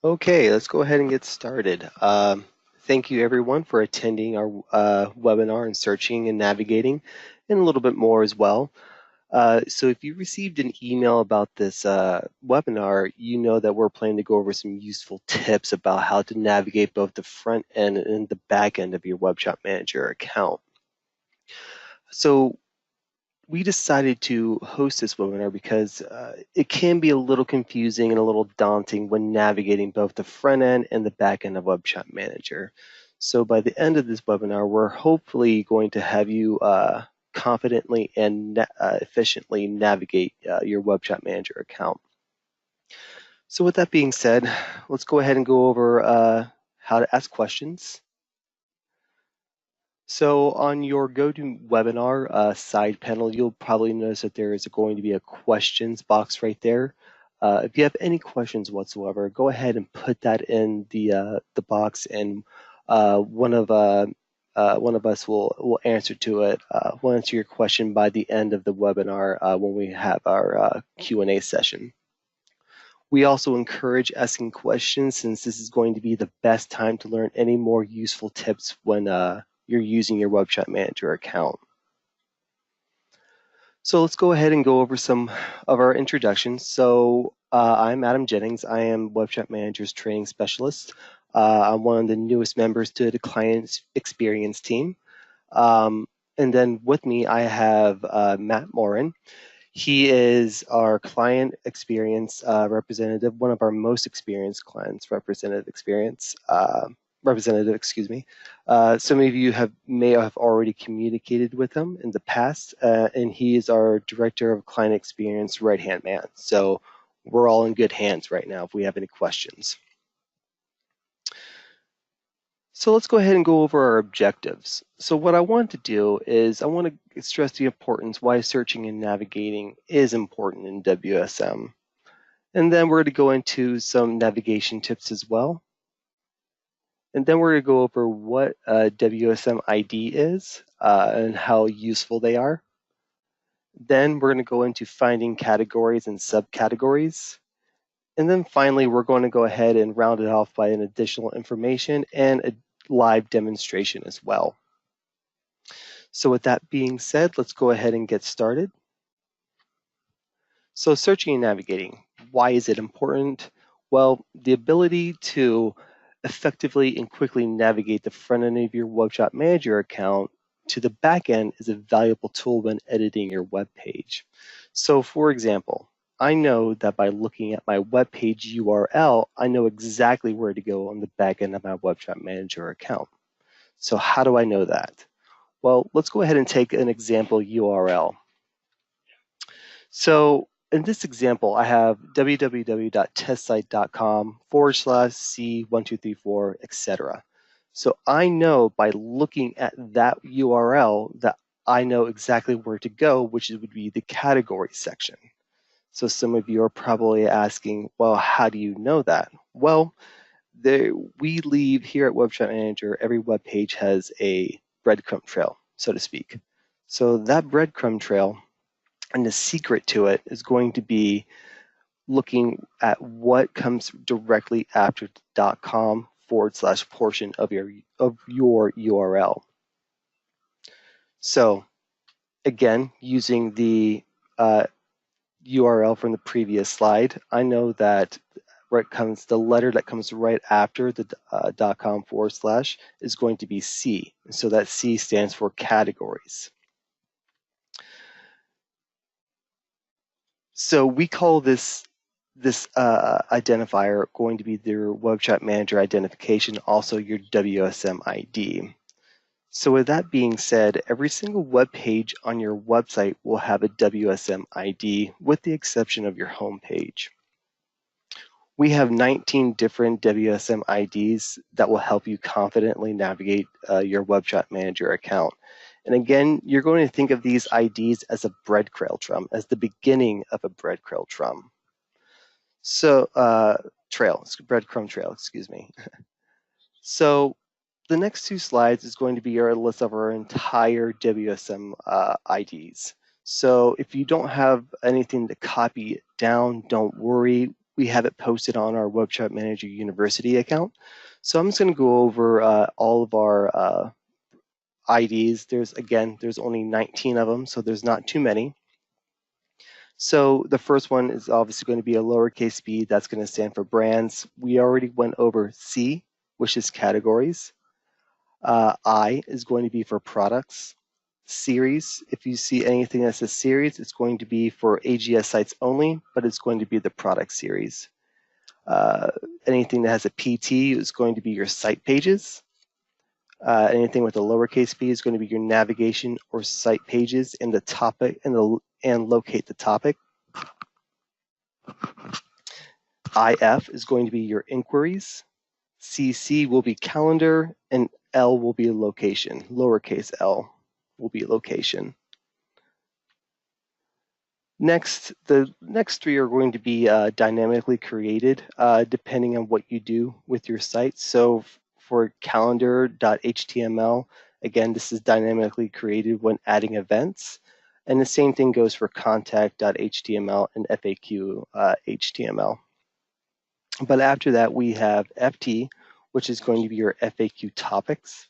Okay, let's go ahead and get started. Thank you everyone for attending our webinar on searching and navigating and a little bit more as well. So if you received an email about this webinar, you know that we're planning to go over some useful tips about how to navigate both the front end and the back end of your Web Shop Manager account. So we decided to host this webinar because it can be a little confusing and a little daunting when navigating both the front end and the back end of Web Shop Manager. So by the end of this webinar, we're hopefully going to have you confidently and efficiently navigate your Web Shop Manager account. So with that being said, let's go ahead and go over how to ask questions. So on your GoToWebinar side panel, you'll probably notice that there is going to be a questions box right there. If you have any questions whatsoever, go ahead and put that in the box, and one of us will answer to it. We'll answer your question by the end of the webinar when we have our Q&A session. We also encourage asking questions, since this is going to be the best time to learn any more useful tips when you're using your Web Shop Manager account. So let's go ahead and go over some of our introductions. So I'm Adam Jennings. I am Web Shop Manager's training specialist. I'm one of the newest members to the client experience team. And then with me, I have Matt Morin. He is our client experience representative, one of our most experienced clients representative, excuse me. Some of you may have already communicated with him in the past, and he is our director of client experience right-hand man. So we're all in good hands right now if we have any questions. So let's go ahead and go over our objectives. So what I want to do is I want to stress the importance why searching and navigating is important in WSM. And then we're going to go into some navigation tips as well. And then we're going to go over what WSM ID is and how useful they are. Then we're going to go into finding categories and subcategories. And then finally, we're going to go ahead and round it off by an additional information and a live demonstration as well. So with that being said, let's go ahead and get started. So searching and navigating, why is it important? Well, the ability to effectively and quickly navigate the front end of your Web Shop Manager account to the back end is a valuable tool when editing your web page. So for example, I know that by looking at my web page URL, I know exactly where to go on the back end of my Web Shop Manager account. So how do I know that? Well, let's go ahead and take an example URL. So in this example, I have www.testsite.com/C1234, etc. So I know by looking at that URL that I know exactly where to go, which would be the category section. So some of you are probably asking, well, how do you know that? Well, we leave here at Web Shop Manager, every web page has a breadcrumb trail, so to speak. So that breadcrumb trail, and the secret to it is going to be looking at what comes directly after the .com / portion of your URL. So again, using the URL from the previous slide, I know that the letter that comes right after the .com / is going to be C. So that C stands for categories. So we call this identifier going to be their Web Shop Manager identification, also your WSM ID. So with that being said, every single web page on your website will have a WSM ID with the exception of your home page. We have 19 different WSM IDs that will help you confidently navigate your Web Shop Manager account. And again, you're going to think of these IDs as a breadcrumb trail, as the beginning of a breadcrumb trail. So, breadcrumb trail, excuse me. So the next two slides is going to be our list of our entire WSM IDs. So if you don't have anything to copy it down, don't worry. we have it posted on our Web Chat Manager University account. So I'm just going to go over all of our IDs. There's only 19 of them, so there's not too many. So the first one is obviously going to be a lowercase b. That's going to stand for brands. We already went over C, which is categories. I is going to be for products. Series, if you see anything that says series, it's going to be for AGS sites only, but it's going to be the product series. Anything that has a PT is going to be your site pages. Anything with a lowercase b is going to be your navigation or site pages and the topic and locate the topic. IF is going to be your inquiries. CC will be calendar, and L will be location. Lowercase l will be location. Next, the next three are going to be dynamically created depending on what you do with your site. So for calendar.html, again, this is dynamically created when adding events. And the same thing goes for contact.html and FAQ.html. But after that, we have FT, which is going to be your FAQ topics.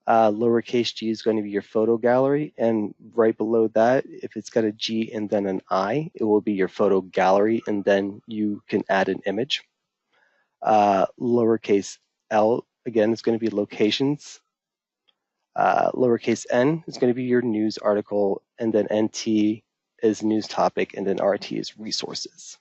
Lowercase g is going to be your photo gallery, and right below that, if it's got a G and then an I, it will be your photo gallery, and then you can add an image. Lowercase l, again, is going to be locations. Lowercase n is going to be your news article, and then nt is news topic, and then rt is resources.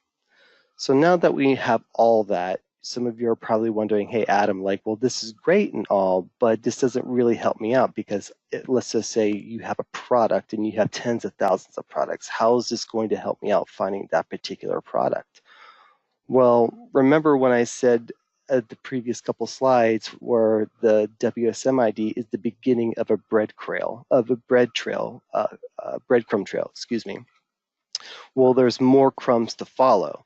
So now that we have all that, some of you are probably wondering, hey, Adam, like, well, this is great and all, but this doesn't really help me out because let's just say you have a product and you have tens of thousands of products. How is this going to help me out finding that particular product? Well, remember when I said at the previous couple slides where the WSM ID is the beginning of a breadcrumb trail, excuse me. Well, there's more crumbs to follow.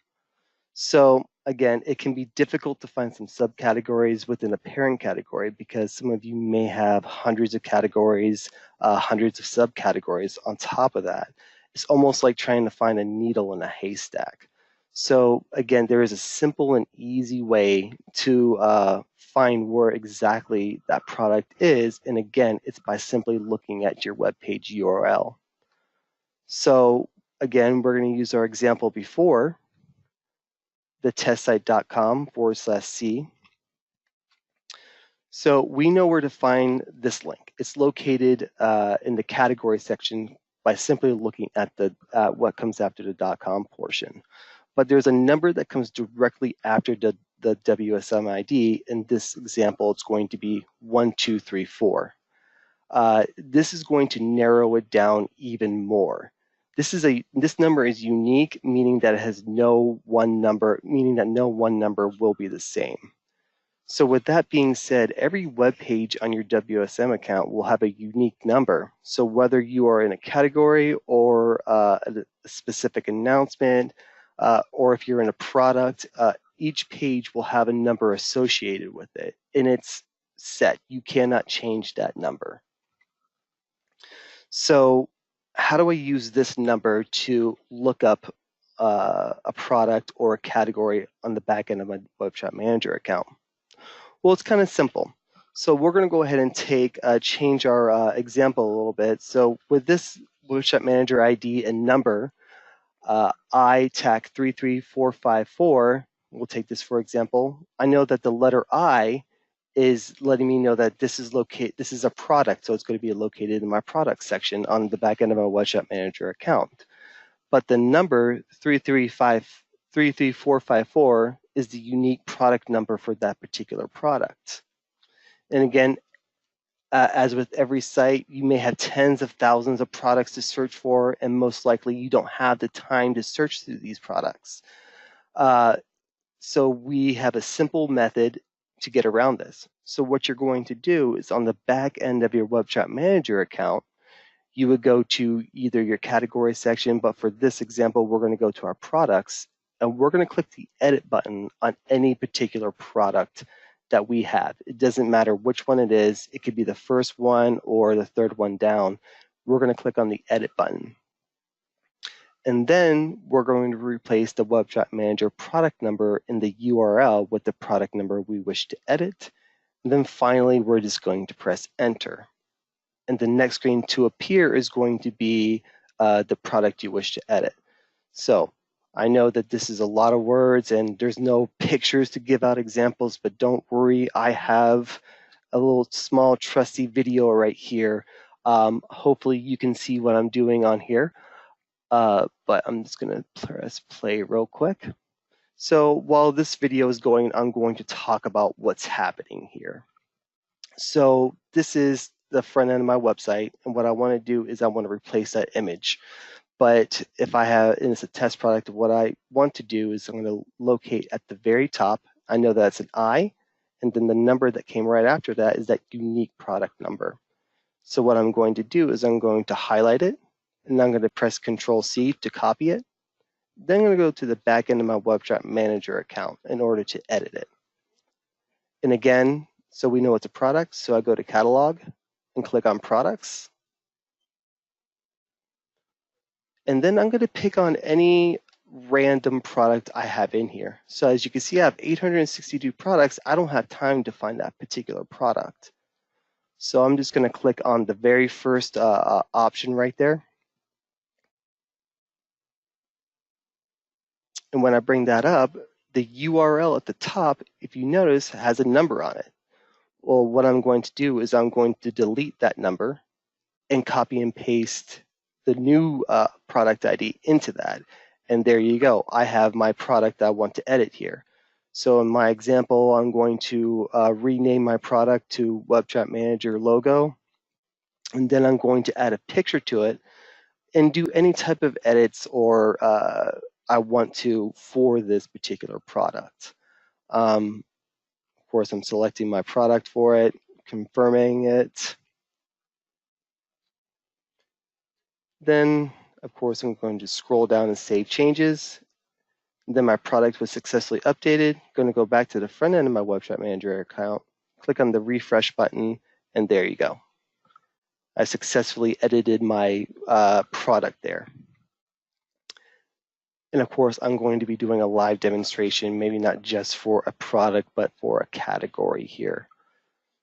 So again, it can be difficult to find some subcategories within a parent category because some of you may have hundreds of categories, hundreds of subcategories on top of that. It's almost like trying to find a needle in a haystack. So again, there is a simple and easy way to find where exactly that product is. And again, it's by simply looking at your web page URL. So again, we're going to use our example before, the testsite.com/C. So we know where to find this link. It's located in the category section by simply looking at what comes after the .com portion. But there's a number that comes directly after the WSM ID. In this example, it's going to be 1234. This is going to narrow it down even more. This number is unique, meaning that it has no one number, meaning that no one number will be the same. So with that being said, every web page on your WSM account will have a unique number. So whether you are in a category or a specific announcement, or if you're in a product, each page will have a number associated with it, and it's set. You cannot change that number. So how do I use this number to look up a product or a category on the back end of my Web Chat Manager account? Well, it's kind of simple. So we're going to go ahead and change our example a little bit. So with this Web Chat Manager ID and number, ITAC33454, we'll take this for example. I know that the letter I is letting me know that this is a product, so it's going to be located in my product section on the back end of my Web Chat Manager account. But the number 33454 is the unique product number for that particular product. And again, as with every site, you may have tens of thousands of products to search for, and most likely you don't have the time to search through these products. So we have a simple method to get around this. So what you're going to do is on the back end of your Web Chat Manager account, you would go to either your category section, but for this example, we're going to go to our products, and we're going to click the edit button on any particular product that we have. It doesn't matter which one it is. It could be the first one or the third one down. We're going to click on the edit button. And then we're going to replace the WebDrive Manager product number in the URL with the product number we wish to edit. And then finally, we're just going to press enter. And the next screen to appear is going to be the product you wish to edit. So I know that this is a lot of words and there's no pictures to give out examples, but don't worry, I have a little small trusty video right here. Hopefully you can see what I'm doing on here, but I'm just gonna press play real quick. So while this video is going, I'm going to talk about what's happening here. So this is the front end of my website, and what I want to do is I want to replace that image. But if I have, and it's a test product, what I want to do is I'm going to locate at the very top. I know that's an I, and then the number that came right after that is that unique product number. So what I'm going to do is I'm going to highlight it, and I'm going to press Control-C to copy it. Then I'm going to go to the back end of my WebDrive Manager account in order to edit it. And again, so we know it's a product, so I go to Catalog and click on Products. And then I'm going to pick on any random product I have in here. So as you can see, I have 862 products. I don't have time to find that particular product. So I'm just going to click on the very first option right there. And when I bring that up, the URL at the top, if you notice, has a number on it. Well, what I'm going to do is I'm going to delete that number and copy and paste the new product ID into that. And there you go. I have my product I want to edit here. So in my example, I'm going to rename my product to WebDrive Manager logo. And then I'm going to add a picture to it and do any type of edits or I want to for this particular product. Of course, I'm selecting my product for it, confirming it. Then, of course, I'm going to scroll down and save changes. Then my product was successfully updated. I'm going to go back to the front end of my WebDrive Manager account, click on the refresh button, and there you go. I successfully edited my product there. And of course, I'm going to be doing a live demonstration, maybe not just for a product, but for a category here.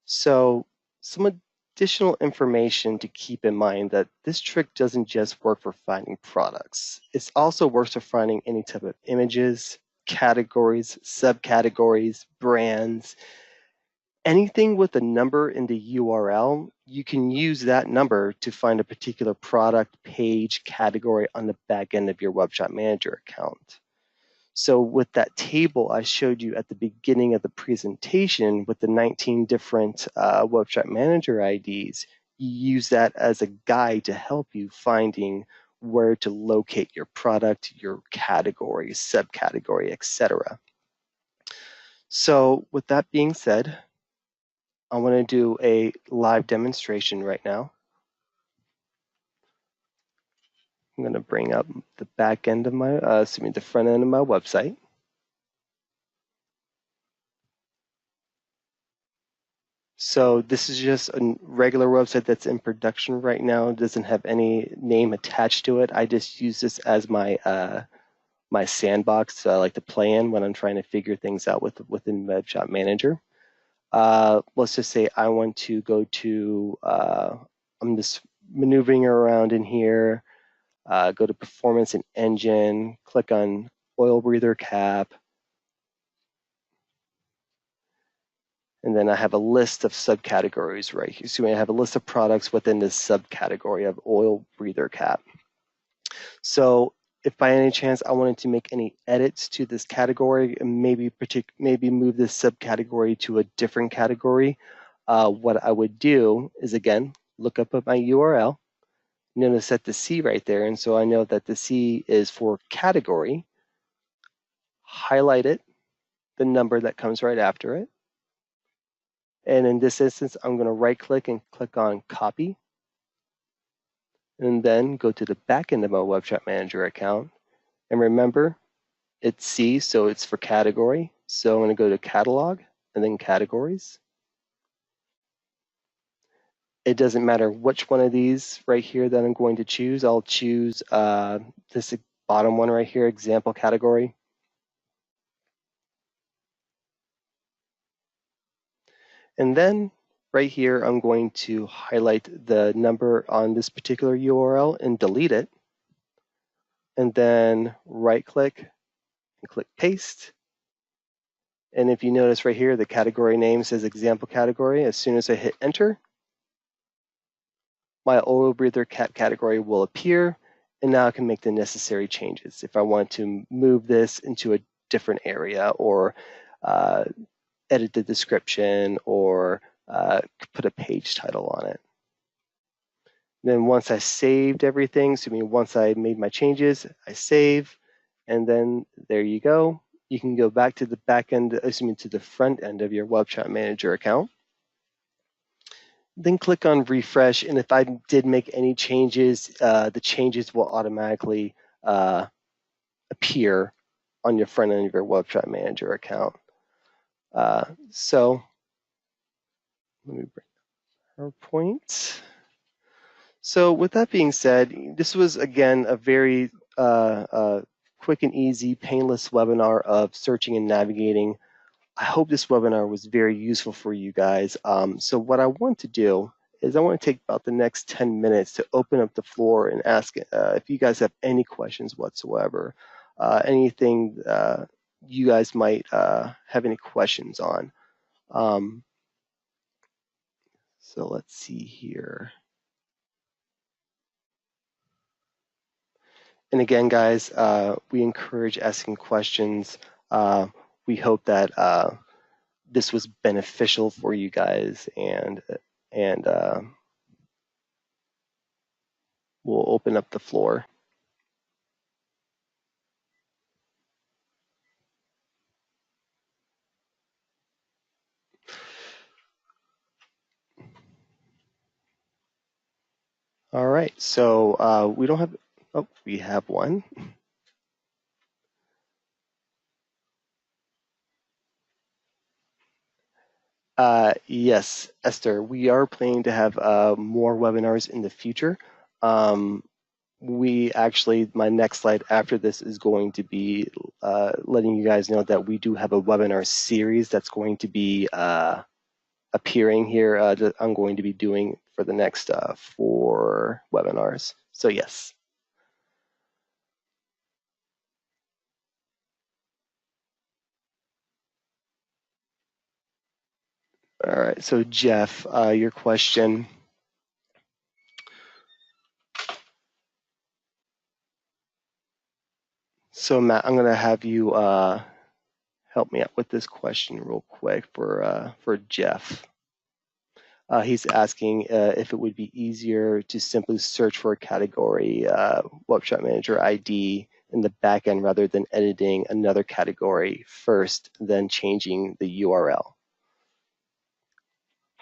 So some additional information to keep in mind that this trick doesn't just work for finding products. It also works for finding any type of images, categories, subcategories, brands. Anything with a number in the URL, you can use that number to find a particular product, page, category on the back end of your WebDrive Manager account. So with that table I showed you at the beginning of the presentation with the 19 different WebDrive Manager IDs, you use that as a guide to help you finding where to locate your product, your category, subcategory, etc. So with that being said, I want to do a live demonstration right now. I'm going to bring up the back end of my, the front end of my website. So this is just a regular website that's in production right now. It doesn't have any name attached to it. I just use this as my my sandbox I like to play in when I'm trying to figure things out within WebDrive Manager. Let's just say I want to go to, I'm just maneuvering around in here, go to Performance and Engine, click on Oil Breather Cap, and then I have a list of subcategories right here. So I have a list of products within this subcategory of Oil Breather Cap. So if by any chance I wanted to make any edits to this category and maybe move this subcategory to a different category, what I would do is, again, look up at my URL. I'm going to set the C right there, and so I know that the C is for category. Highlight it, the number that comes right after it. And in this instance, I'm going to right-click and click on Copy. And then go to the back end of my WebDrive Manager account. And remember, it's C, so it's for category. So I'm going to go to Catalog and then Categories. It doesn't matter which one of these right here that I'm going to choose. I'll choose this bottom one right here, example category. And then right here, I'm going to highlight the number on this particular URL and delete it. And then right click and click paste. And if you notice right here, the category name says example category. As soon as I hit enter, my oil breather cat category will appear. And now I can make the necessary changes. If I want to move this into a different area or edit the description or put a page title on it. Then once I saved everything, so once I made my changes, I save, and then there you go. You can go back to the back end, to the front end of your Web Chat Manager account. Then click on refresh, and if I did make any changes, the changes will automatically appear on your front end of your Web Chat Manager account. So let me bring PowerPoint. So with that being said, this was, again, a very quick and easy, painless webinar of searching and navigating. I hope this webinar was very useful for you guys. So what I want to do is I want to take about the next 10 minutes to open up the floor and ask if you guys have any questions whatsoever, anything you guys might have any questions on. So let's see here. And again, guys, we encourage asking questions. We hope that this was beneficial for you guys, and we'll open up the floor. All right, so we don't have, oh, we have one. Yes, Esther, we are planning to have more webinars in the future. We actually, my next slide after this is going to be letting you guys know that we do have a webinar series that's going to be appearing here that I'm going to be doing for the next 4 webinars. So yes. All right, so Jeff, your question. So Matt, I'm gonna have you help me out with this question real quick for Jeff. He's asking if it would be easier to simply search for a category Web Chat Manager ID in the backend rather than editing another category first, then changing the URL.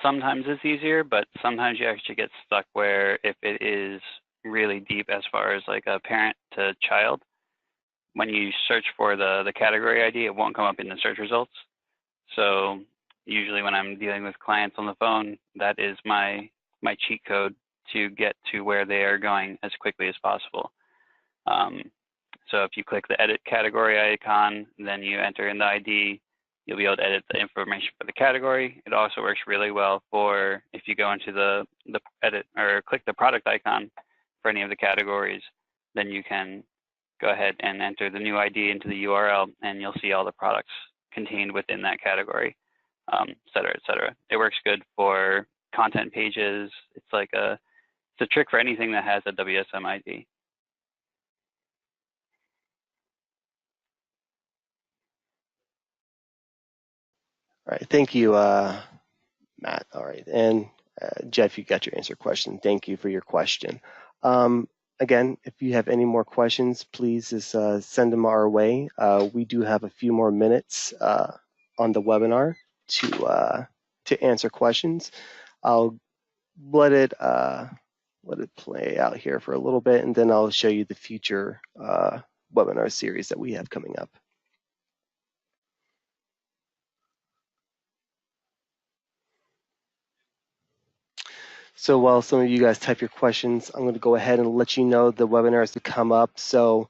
Sometimes it's easier, but sometimes you actually get stuck where if it is really deep as far as like a parent to child, when you search for the category ID, it won't come up in the search results. So usually when I'm dealing with clients on the phone, that is my cheat code to get to where they are going as quickly as possible. So if you click the edit category icon, then you enter in the ID, you'll be able to edit the information for the category. It also works really well for if you go into the edit or click the product icon for any of the categories, then you can go ahead and enter the new ID into the URL, and you'll see all the products contained within that category, et cetera, et cetera. It works good for content pages. It's like it's a trick for anything that has a WSM ID. All right, thank you, Matt. All right, and Jeff, you got your answer question. Thank you for your question. Again, if you have any more questions, please just send them our way. We do have a few more minutes on the webinar to answer questions. I'll let it play out here for a little bit, and then I'll show you the future webinar series that we have coming up. So while some of you guys type your questions, I'm going to go ahead and let you know the webinars to come up. So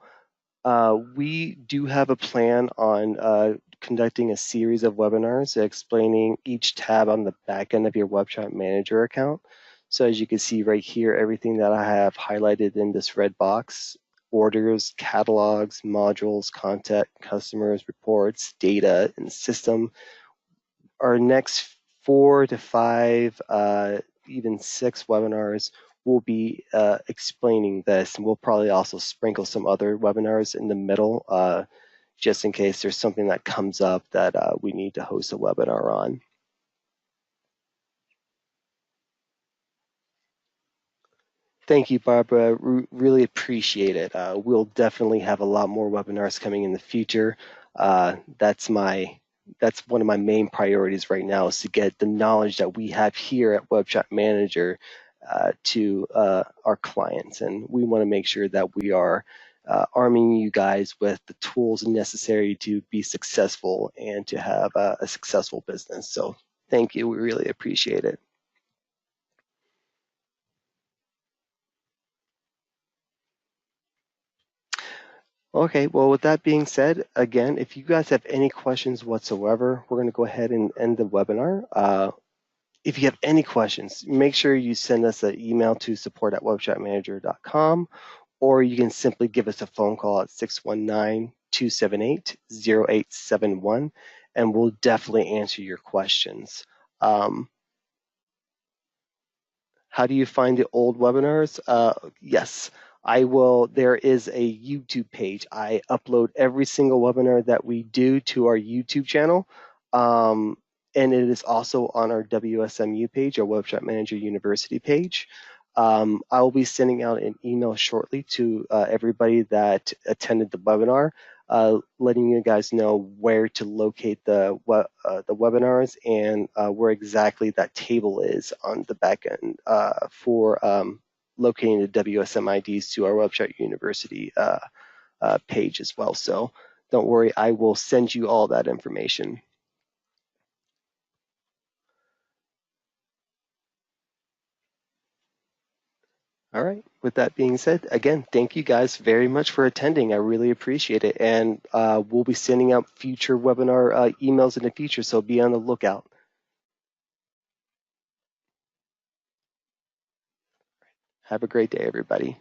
We do have a plan on conducting a series of webinars explaining each tab on the back end of your Webshop Manager account. So as you can see right here, everything that I have highlighted in this red box: orders, catalogs, modules, contact, customers, reports, data, and system. Our next 4 to 5, even 6 webinars will be explaining this, and we'll probably also sprinkle some other webinars in the middle, just in case there's something that comes up that we need to host a webinar on. Thank you, Barbara. Really appreciate it. We'll definitely have a lot more webinars coming in the future. That's one of my main priorities right now, is to get the knowledge that we have here at Webshop Manager to our clients. And we want to make sure that we are arming you guys with the tools necessary to be successful and to have a successful business. So thank you. We really appreciate it. Okay, well, with that being said, again, if you guys have any questions whatsoever, we're going to go ahead and end the webinar. If you have any questions, make sure you send us an email to support@webshopmanager.com, or you can simply give us a phone call at 619-278-0871, and we'll definitely answer your questions. How do you find the old webinars? Yes, I will. There is a YouTube page. I upload every single webinar that we do to our YouTube channel. And it is also on our WSMU page, our Webshop Manager University page. I will be sending out an email shortly to everybody that attended the webinar, letting you guys know where to locate the webinars and where exactly that table is on the back end for locating the WSM IDs to our Webshop University page as well. So don't worry, I will send you all that information. All right. With that being said, again, thank you guys very much for attending. I really appreciate it. And we'll be sending out future webinar emails in the future, so be on the lookout. Have a great day, everybody.